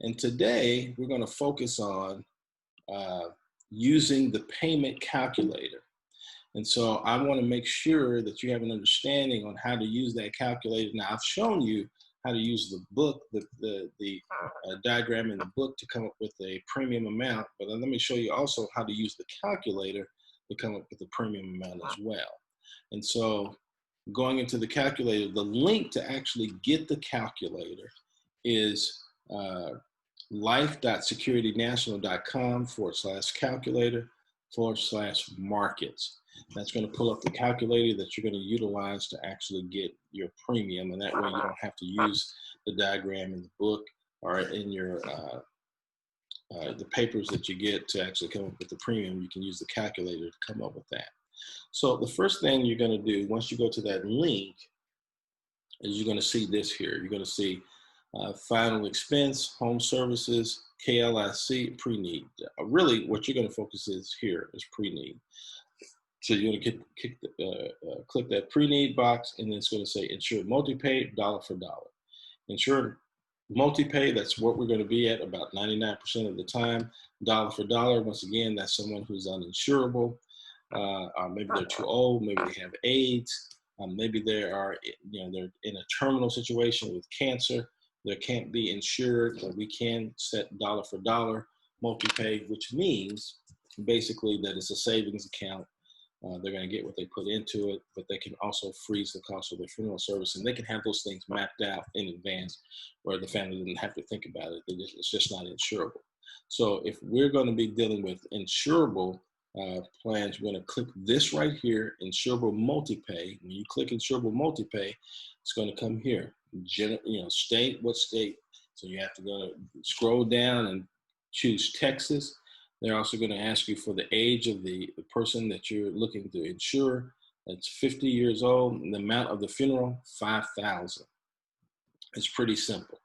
And today we're going to focus on uh, using the payment calculator. And so I want to make sure that you have an understanding on how to use that calculator. Now, I've shown you how to use the book, the diagram in the book to come up with a premium amount, but let me show you also how to use the calculator to come up with a premium amount as well. And so going into the calculator, the link to actually get the calculator is life.securitynational.com/calculator/markets. That's going to pull up the calculator that you're going to utilize to actually get your premium. And that way you don't have to use the diagram in the book or in your the papers that you get to actually come up with the premium. You can use the calculator to come up with that. So the first thing you're going to do once you go to that link is you're going to see this here. You're going to see final expense, home services, KLIC, pre-need. Really, what you're going to focus is here is pre-need. So you're going to click that pre-need box, and then it's going to say insured multi-pay, dollar for dollar. Insured multi-pay, that's what we're going to be at about 99% of the time. Dollar for dollar, once again, that's someone who's uninsurable. Maybe they're too old, maybe they have AIDS, maybe they are, they're in a terminal situation with cancer. They can't be insured, but we can set dollar for dollar multi-pay, which means basically that it's a savings account. They're going to get what they put into it, but they can also freeze the cost of their funeral service, and they can have those things mapped out in advance where the family didn't have to think about it. It's just not insurable. So if we're going to be dealing with insurable plans, we're going to click this right here, insurable multi-pay. When you click insurable multi-pay, it's going to come here. State, what state? So you have to go to scroll down and choose Texas. They're also going to ask you for the age of the person that you're looking to insure. That's 50 years old. And the amount of the funeral, $5,000. It's pretty simple.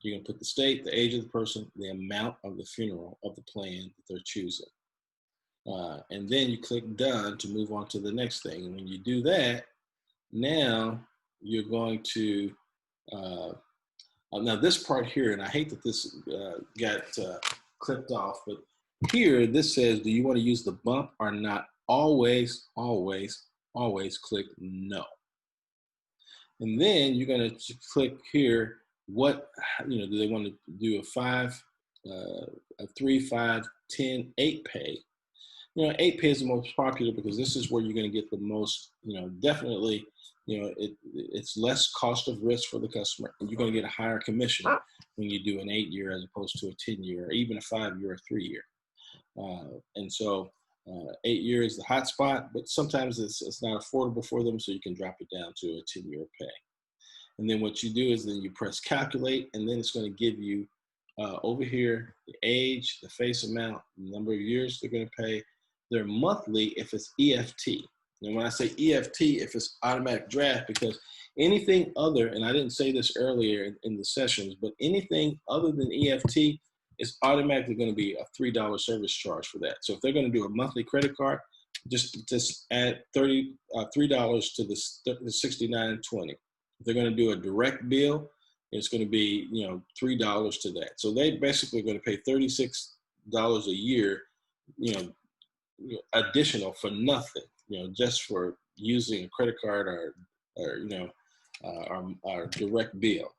You're going to put the state, the age of the person, the amount of the funeral of the plan that they're choosing. And then you click done to move on to the next thing. And when you do that, now you're going to, now this part here, and I hate that this got clipped off, but here this says, do you want to use the bump or not? Always, always, always click no. And then you're going to click here, what, do they want to do a 3, 5, 10, 8 pay? 8 pay is the most popular because this is where you're going to get the most, definitely, it's less cost of risk for the customer, and you're going to get a higher commission when you do an 8-year as opposed to a 10-year, or even a 5-year or 3-year. And so 8 years is the hot spot, but sometimes it's not affordable for them, so you can drop it down to a 10-year pay. And then what you do is then you press calculate, and then it's going to give you over here the age, the face amount, the number of years they're going to pay, their monthly if it's EFT. And when I say EFT, if it's automatic draft, because anything other, and I didn't say this earlier in the sessions, but anything other than EFT is automatically going to be a $3 service charge for that. So if they're going to do a monthly credit card, just add $3 to the $69.20. If they're going to do a direct bill, it's going to be $3 to that. So they basically going to pay $36 a year, additional for nothing, just for using a credit card or our direct bill.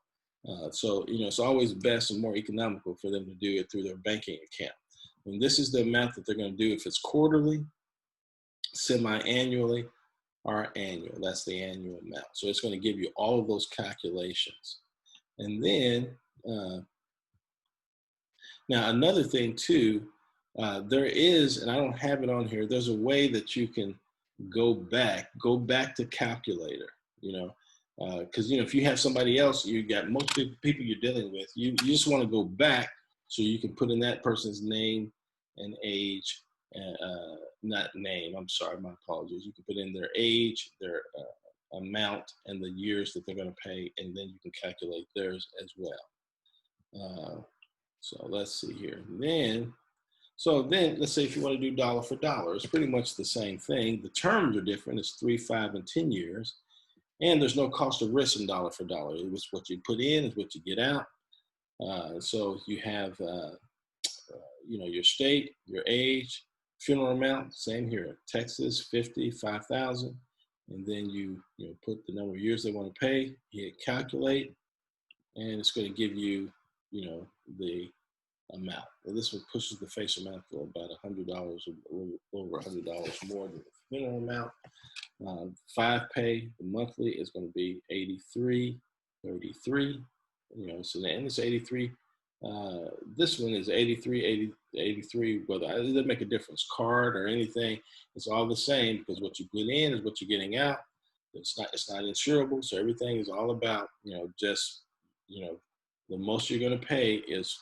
So it's always best and more economical for them to do it through their banking account. And this is the amount that they're going to do if it's quarterly, semi-annually, or annual. That's the annual amount. So it's going to give you all of those calculations. And then, now another thing too, there is, and I don't have it on here, there's a way that you can go back to calculator, because if you have somebody else, you got multiple people you're dealing with, you just want to go back so you can put in that person's name and age, not name, I'm sorry, my apologies. You can put in their age, their amount, and the years that they're going to pay, and then you can calculate theirs as well. So let's see here. So then let's say if you want to do dollar for dollar, it's pretty much the same thing. The terms are different. It's 3, 5, and 10 years. And there's no cost of risk in dollar for dollar. It's what you put in is what you get out. So you have, your state, your age, funeral amount, same here. Texas, 55,000. And then you put the number of years they want to pay, you hit calculate, and it's going to give you, the amount. Well, this one pushes the face amount for about $100, a little over $100 more than the funeral amount. 5 pay, the monthly is going to be 83.33. So the end is 83. This one is 83, whether it doesn't make a difference, card or anything. It's all the same because what you put in is what you're getting out. It's not insurable, so everything is all about, just, the most you're going to pay is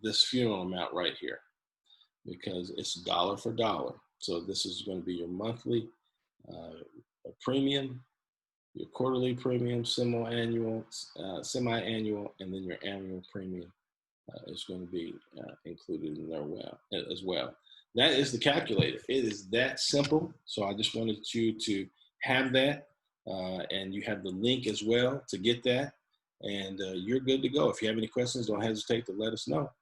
this funeral amount right here because it's dollar for dollar. So this is going to be your monthly premium, your quarterly premium, semi-annual, and then your annual premium is going to be included in there as well. That is the calculator. It is that simple. So I just wanted you to have that, and you have the link as well to get that, and you're good to go. If you have any questions, don't hesitate to let us know.